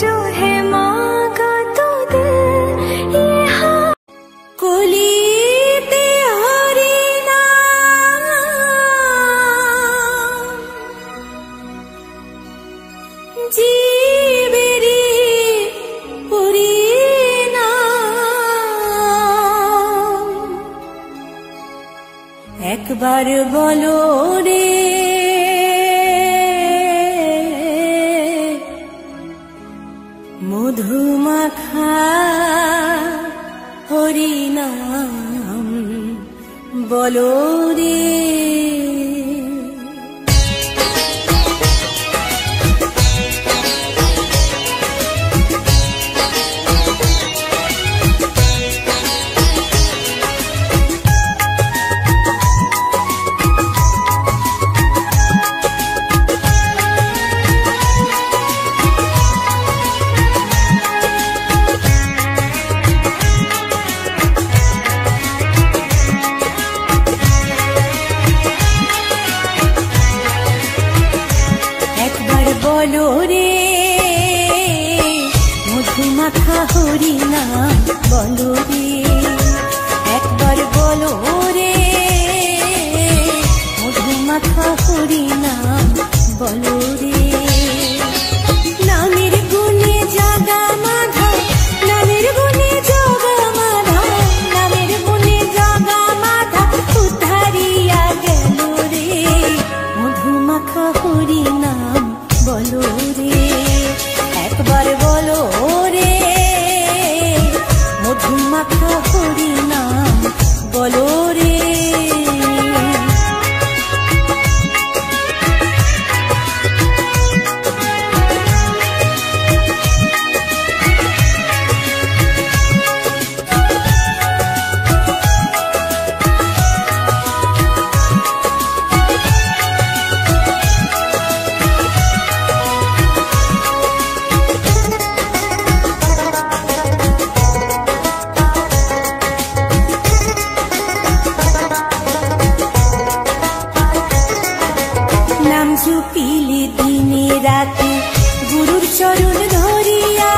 जो है मांगा तो दे ये हाँ कोली ते हरि नाम जीवेरी पुरी नाम एक बार बोलो रे मधुमाखा हरि नाम बोलो रे बोलो रे मधुमाखा हरि नाम बोलो रे एक बार बोलो रे मधुमाखा हरि नाम बोलो रे नामेर गुणे जागा माधा नामेर गुणे जागा माधा नामेर गुणे जागा माधा उधारिया गेल रे मधुमाखा हरि नाम बोलो रे एक बार बोलो रे मधुमाखा हरि नाम बोलो रे चुपिले दिने राते गुरुर चरण धरिया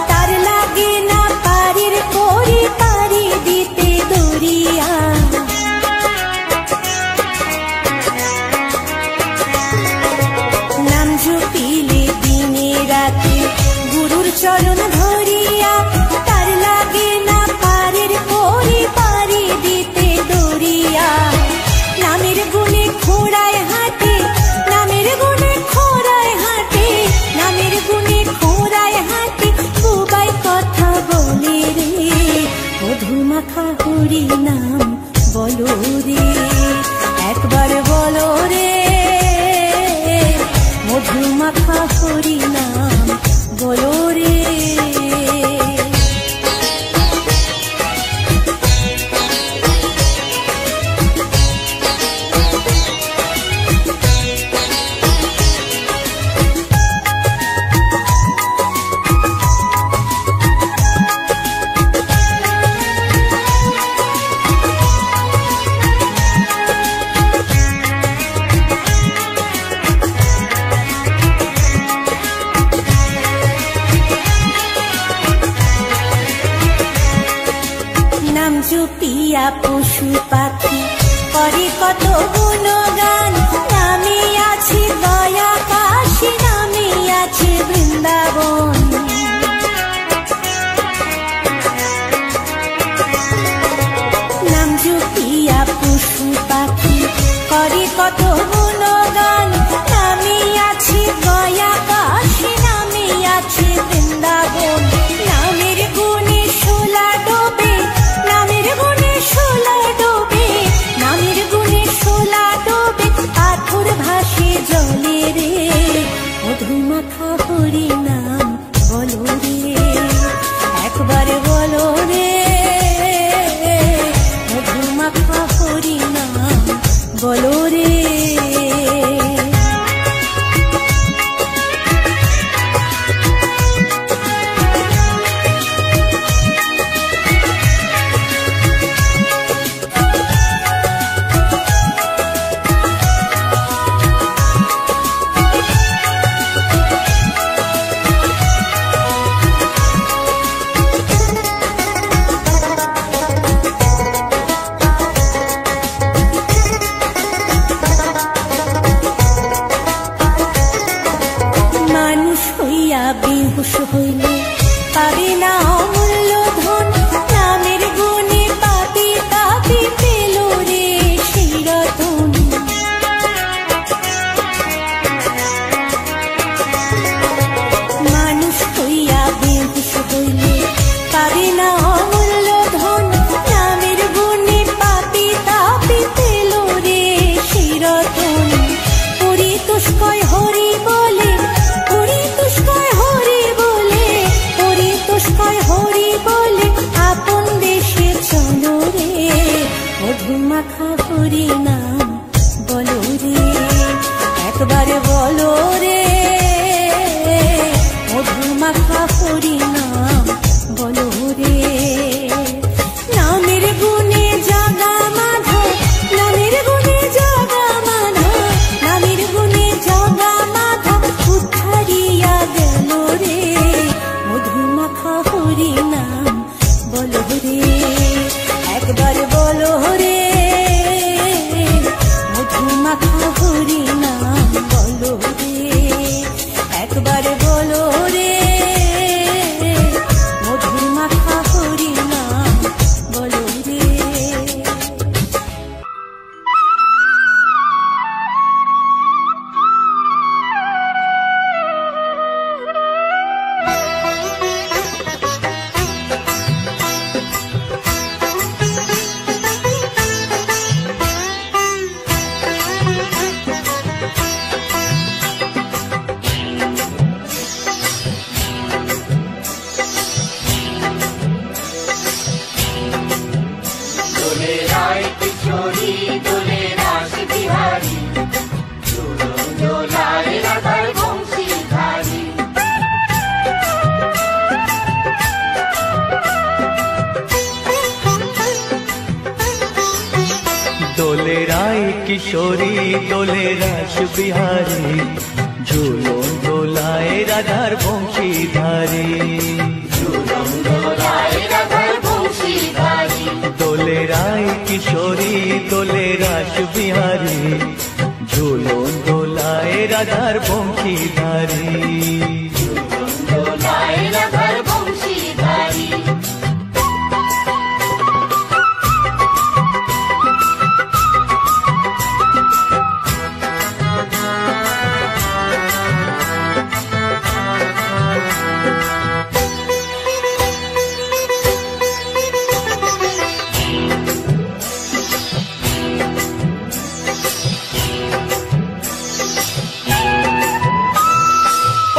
तार लागे ना पारिर कोरी पारी दिते दरिया नाम चुपिले दिने राते गुरुर चरण धरिया तार लागे ना पारिर कोरी पारी दिते दरिया नामेर गुणे खोड़ाय हाथे नामेर गुणे खोड़ाय हाथे नामेर गुणे खोड़ाय हाथे बुबाई कथा बोले रे मधुमाखा हरि नाम बोलो रे एक बार बोलो रे मधुमाखा हरि नाम बोलो रे চুপিয়া পশু পাখি করে কত গুণগান নামে আছে দয়া কাশী নামে আছে বৃন্দাবন নাম চুপিয়া পশু পাখি করে কত গুণগান নামে আছে দয়া কাশী নামে আছে বৃন্দাবন নামের গুণে শোলা ডোবে নামের গুণে শোলা ডোবে নামের গুণে শোলা ডোবে পাথর ভাসে জলে রে মধুমাখা হরি নাম বলো রে একবার বলো রে মধুমাখা হরি নাম বলো রে হইয়া বেহুশ হইলে পাবি না অমূল্য ধন, নামের গুণে পাপি তাপি পেল রে সেই রতন। মানুষ হইয়া বেহুশ হইলে পাবি না অমূল্য ধন, নামের গুণে পাপি তাপি পেল রে সেই রতন। পরিতোষকয় হরি বলে, পরিতোষকয় হরি বলে, পরিতোষকয় হরি বলে আপন দেশে চলো রে। মধুমাখা হরি নাম বলো রে, একবার বলো রে। মধুমাখা হরি নাম বলো রে। নামের গুণে জাগা মাধব, নামের গুণে জাগা মাধব, নামের গুণে জাগা মাধব উদ্ধারিয়া গেল রে। মধুমাখা হরি নাম বলো রে, একবার বলো রে। মধুমাখা হরি নাম বলো রে, একবার বলো রে। মধুমাখা হরি নাম বলো রে। দোলে রায় কিশোরী দোলে রাস বিহারী, দোলায় রাধার বংশীধারী। দোলে রায় কিশোরী দোলে রাস বিহারী, ঝুলন দোলায় রাধার বংশীধারী। দোলায় রাধার বংশীধারী। দোলে রায় কিশোরী দোলে রাস বিহারী, ঝুলন দোলায় রাধার বংশীধারী। দোলায় রাধার বংশীধারী।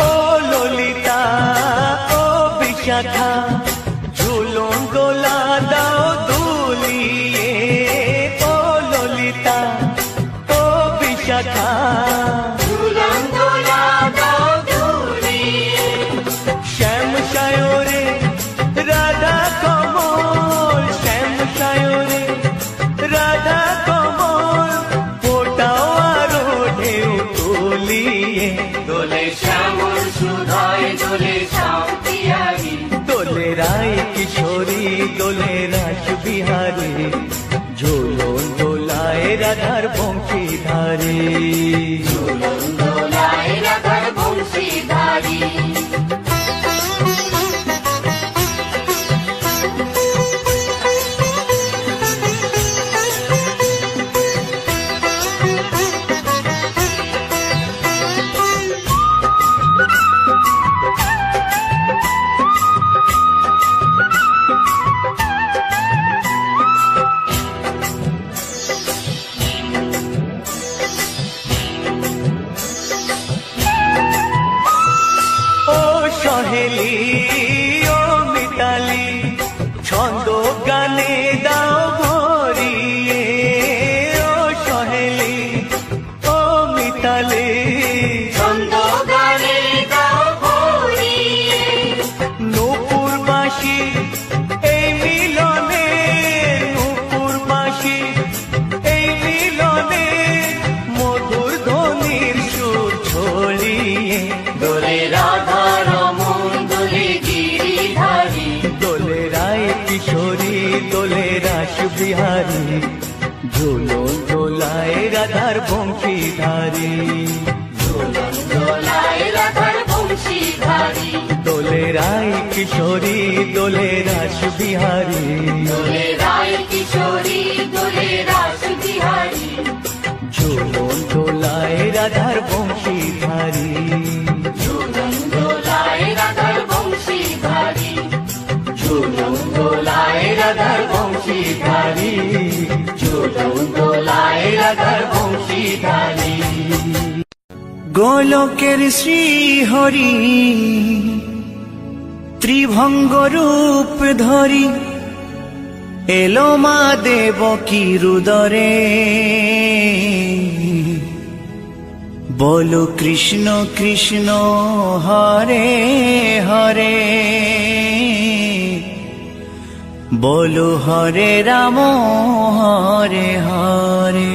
ও ললিতা ও বিশাখা, ঝুলন দোলা দাও দুলিয়ে। ও ললিতা ও বিশাখা, ঝুলন দোলা দাও দুলিয়ে। শ্যাম সায়রে রাধা কমল, শ্যাম সায়রে রাধা কমল, ফোটাও আরো ঢেউ তুলিয়ে। দোলে শ্যামল সুধায় দোলে শ্যাম বিহারী। দোলে রায় কিশোরী দোলে রাস বিহারী, ঝুলন দোলায় রাধার বংশীধারী। দোলায় রাধার বংশীধারী। ও সহেলি ও মিতালি, ছন্দ গানে দাও ভরিয়ে। ও সহেলি ও মিতালি, ছন্দ গানে দাও ভরিয়ে। নূপুর বাঁশি এই মিলনে, নূপুর বাঁশি এই মিলনে, মধুর ধ্বনির সুর ছড়িয়ে। দোলে রাধা রমন দোলে গিরিধারী। দোলে রায় কিশোরী দোলে রাস বিহারী, ঝুলন দোলায় রাধার বংশীধারী। দোলায় রাধার বংশীধারী। किशोरी दोले रास बिहारी দোলে রায় কিশোরী দোলে রাস বিহারী ঝুলন দোলায় রাধার বংশীধারী ঝুলন দোলায় রাধার বংশীধারী ঝুলন দোলায় রাধার বংশীধারী ঝুলন দোলায় রাধার বংশীধারী গোলকের শ্রী হরি ত্রিভঙ্গ রূপ ধরি এলো মা দেবকী রুদরে বলো কৃষ্ণ কৃষ্ণ হরে হরে বলো হরে রাম হরে হরে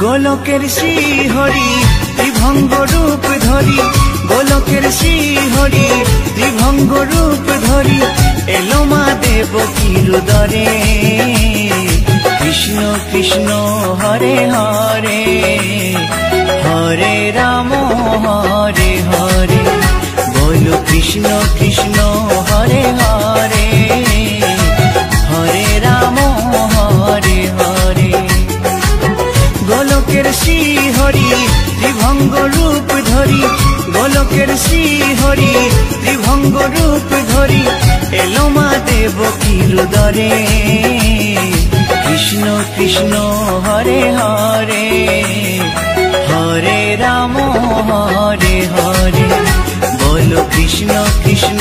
গোলকের শ্রী হরি ত্রিভঙ্গ রূপ ধরি গোলকের শ্রী হরি ত্রিভঙ্গ রূপ ধরি এলো মা দেবকী রুদরে কৃষ্ণ কৃষ্ণ হরে হরে হরে রাম হরে হরে বলো কৃষ্ণ কৃষ্ণ হরে হরে হরে রাম হরে হরে গোলকের শ্রী হরি ত্রিভঙ্গ রূপ ধরি গোলকের শ্রী হরি ত্রিভঙ্গ রূপ ধরি এলো মা দেবকী রুদরে কৃষ্ণ কৃষ্ণ হরে হরে হরে রাম হরে হরে বলো কৃষ্ণ কৃষ্ণ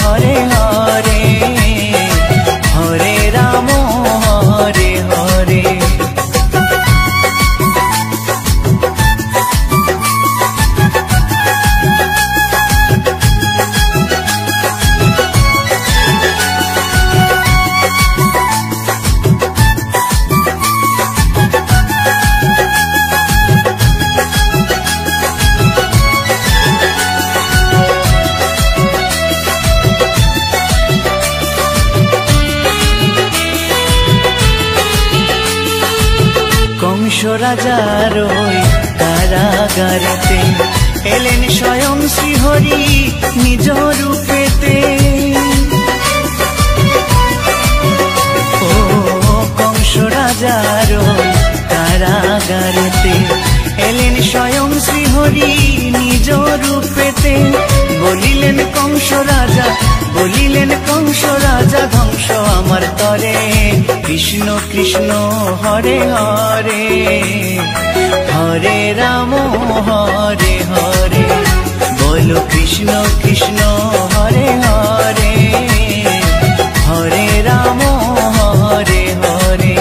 হরে হরে হরে রাম হরে হরে কংস রাজার ওই কারাগারেতে এলেন স্বয়ং শ্রীহরি নিজ রূপেতে ও কংস রাজার ওই কারাগারেতে এলেন স্বয়ং শ্রীহরি নিজ রূপেতে বলিলেন কংস রাজা ধ্বংস আমার তরে কৃষ্ণ কৃষ্ণ হরে হরে হরে রাম হরে হরে বলো কৃষ্ণ কৃষ্ণ হরে হরে হরে রাম হরে হরে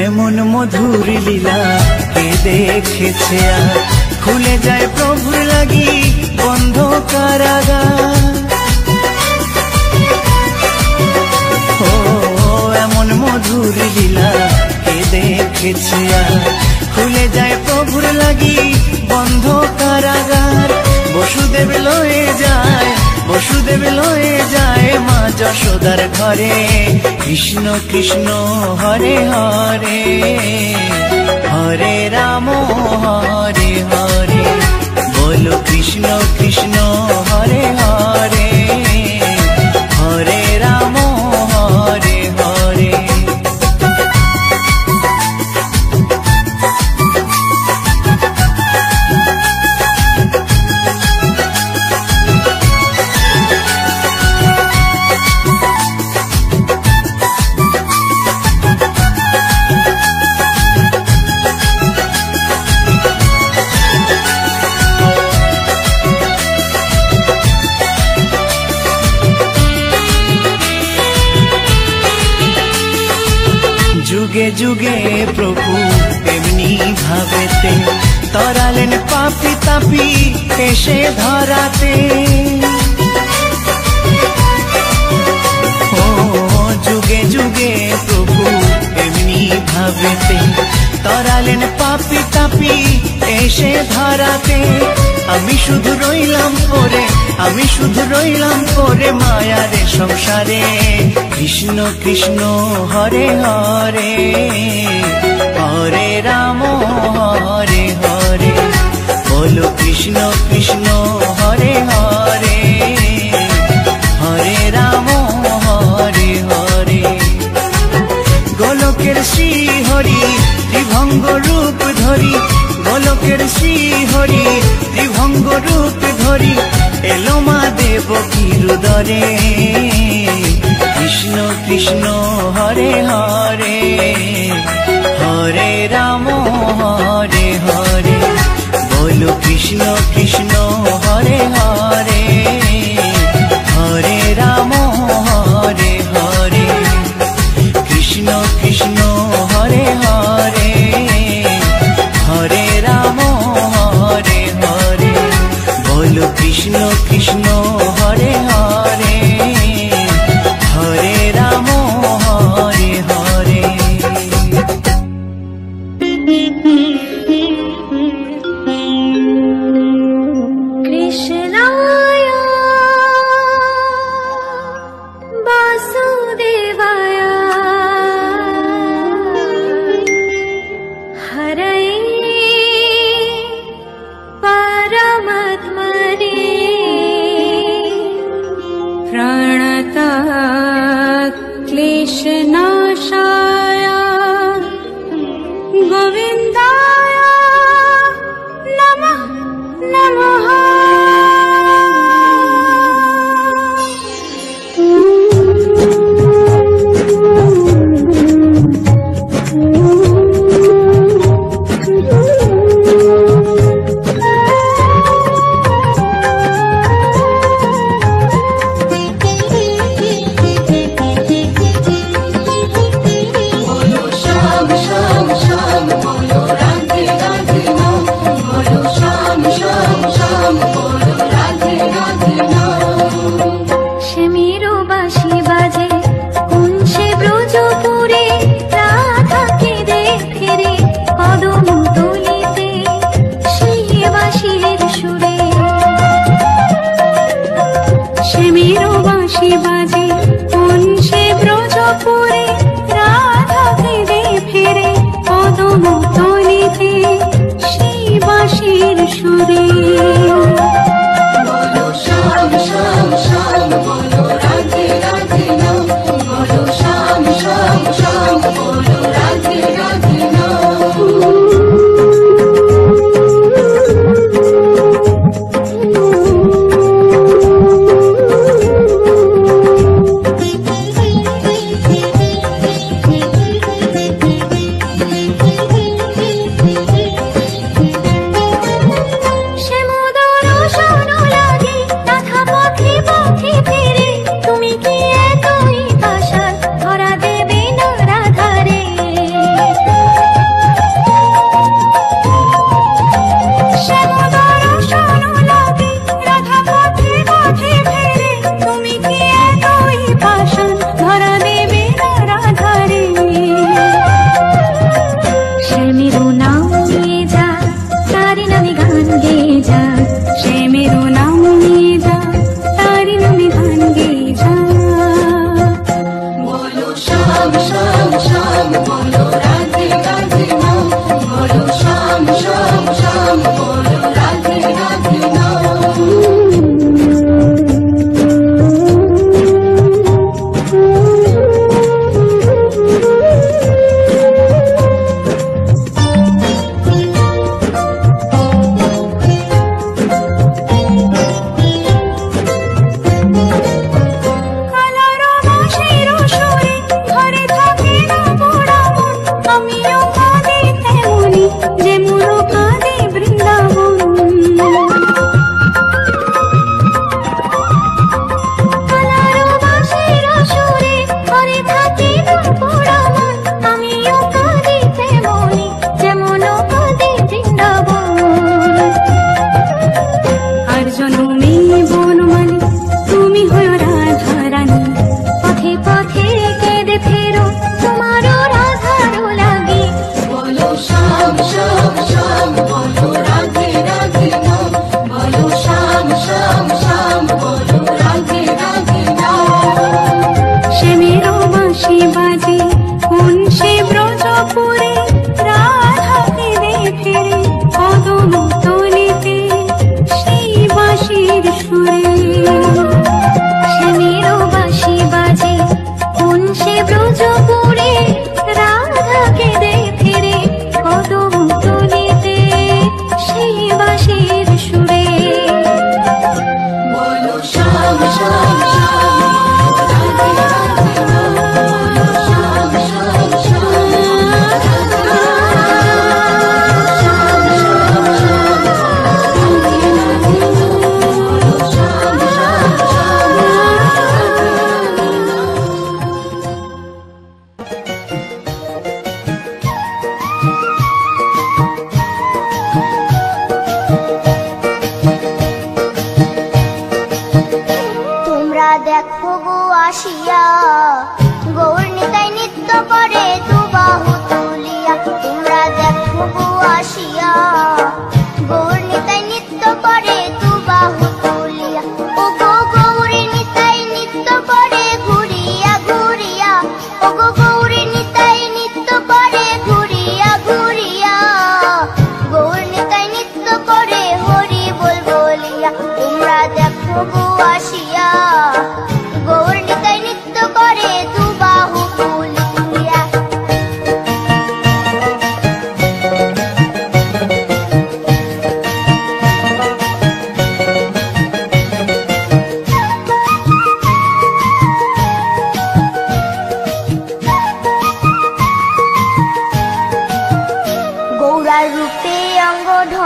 এমন মধুর লীলা কে দেখেছে আর খুলে যায় প্রভুর লাগি বন্ধ কারাগার ও এমন মধুর লীলা কে দেখেছে আর খুলে যায় প্রভুর লাগি বন্ধ কারাগার বসুদেব লয়ে যায় মা যশোদার ঘরে কৃষ্ণ কৃষ্ণ হরে হরে হরে রাম হরে হরে বলো কৃষ্ণ কৃষ্ণ হরে হরে হরে রাম হরে হরে যুগে যুগে প্রভু এমনি ভাবেতে তরালেন পাপি তাপি এসে ধরাতে। ও যুগে যুগে প্রভু এমনি ভাবেতে তরালেন পাপি তাপি এসে ধরাতে। আমি শুধু রইলাম পরে, আমি শুধু রইলাম পরে মায়ারে সংসারে। কৃষ্ণ কৃষ্ণ হরে হরে, হরে রাম হরে হরে। বলো কৃষ্ণ কৃষ্ণ হরে হরে, হরে রাম হরে হরে। গোলকের শ্রী হরি ত্রিভঙ্গ রূপ ধরি, গোলকের শ্রী হরি ত্রিভঙ্গ রূপ ধরি এলো মা দেবকীর উদরে। কৃষ্ণ কৃষ্ণ হরে হরে, হরে রাম হরে হরে। বলো কৃষ্ণ কৃষ্ণ হরে হরে, হরে রাম হরে হরে। কৃষ্ণ কৃষ্ণ হরে হরে, হরে রাম হরে হরে। বলো কৃষ্ণ কৃষ্ণ হরে হরে, হরে রাম হরে হরে। কৃষ্ণায় বাসুদেবায় হরয়ে পরমাত্মনে প্রণতঃ ক্লেশনাশায় গোবিন্দায় নমঃ নমঃ।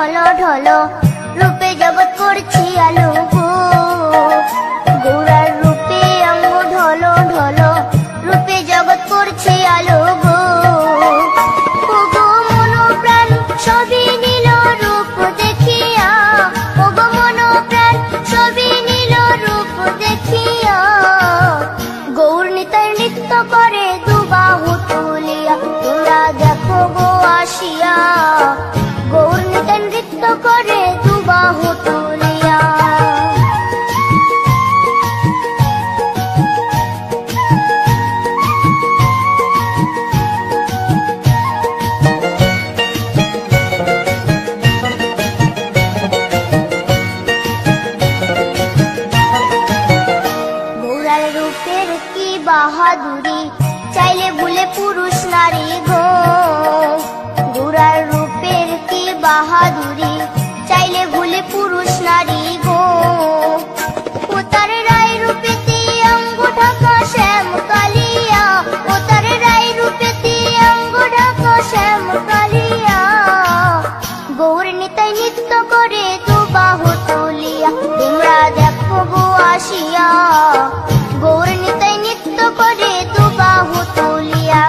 ঢলো ঢলো রূপে জগৎ করছি আলো গো গৌরার রূপে অঙ্গ ঢলো ঢলো রূপে জগৎ করছি আলো গো ওগো মন প্রাণ সবই নীল রূপ দেখিয়া ওগো মন প্রাণ সবই নীল রূপ দেখিয়া গৌর নিতাই নৃত্য করে দুবাহু তুলিয়া তোমরা দেখো গো আসিয়া গৌর নিতাই নৃত্য করে দুবাহু তুলিয়া গৌরার রূপের কি বাহাদুরি চাইলে ভুলে পুরুষ নারী গো গৌরার রূপের কি বাহাদুরি চাইলে ভুলে পুরুষ নারী গো ও তার রায় রূপেতে অঙ্গ ঢাকা শ্যাম কালিয়া ও তার রায় রূপেতে অঙ্গ ঢাকা শ্যাম কালিয়া গৌর নিতাই নৃত্য করে দুবাহু তুলিয়া তোমরা দেখো গো আসিয়া গৌর নিতাই নৃত্য করে দুবাহু তুলিয়া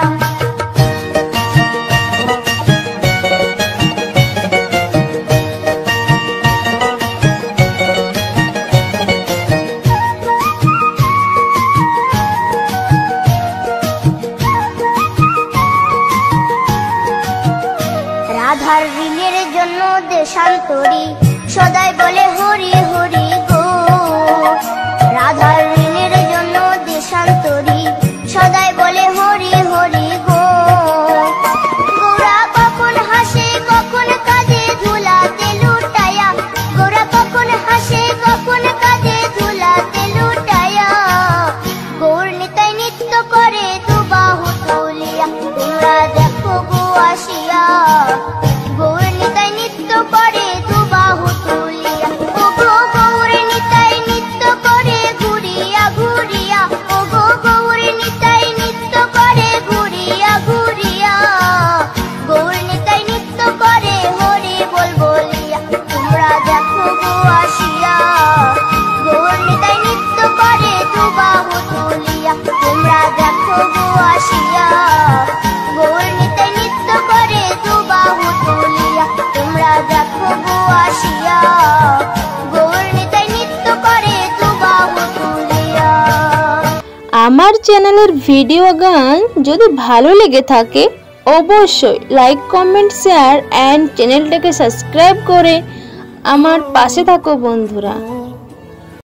রাধার ঋণের জন্য দেশান্তরী সদাই বলে হরি হরি গো রাধার ঋণের জন্য দেশান্তরী সদাই বলে হরি হরি গো গৌরা কখন হাসে কখন কাঁদে ধুলাতে লুটায়া গৌরা কখন হাসে কখন কাঁদে ধুলাতে লুটায়া গৌর নিতাই নৃত্য করে দুবাহু তুলিয়া তোমরা দেখো গো আসিয়া গৌর নিতাই নৃত্য করে দুবাহু তুলিয়া ও গো গৌর নিতাই নৃত্য করে ঘুরিয়া ঘুরিয়া ও গো গৌর নিতাই নৃত্য করে ঘুরিয়া ঘুরিয়া গৌর নিতাই নৃত্য করে হরি বল বলিয়া তোমরা দেখো গো আসিয়া গৌর নিতাই নৃত্য করে দুবাহু তুলিয়া তোমরা দেখো গো আসিয়া গৌর নিতাই নৃত্য করে দুবাহু তুলিয়া তোমরা দেখো গো আসিয়া গৌর নিতাই নৃত্য করে দুবাহু তুলিয়া। আমার চ্যানেলের ভিডিও গান যদি ভালো লেগে থাকে অবশ্যই লাইক কমেন্ট শেয়ার এন্ড চ্যানেলটাকে সাবস্ক্রাইব করে আমার পাশে থাকো বন্ধুরা।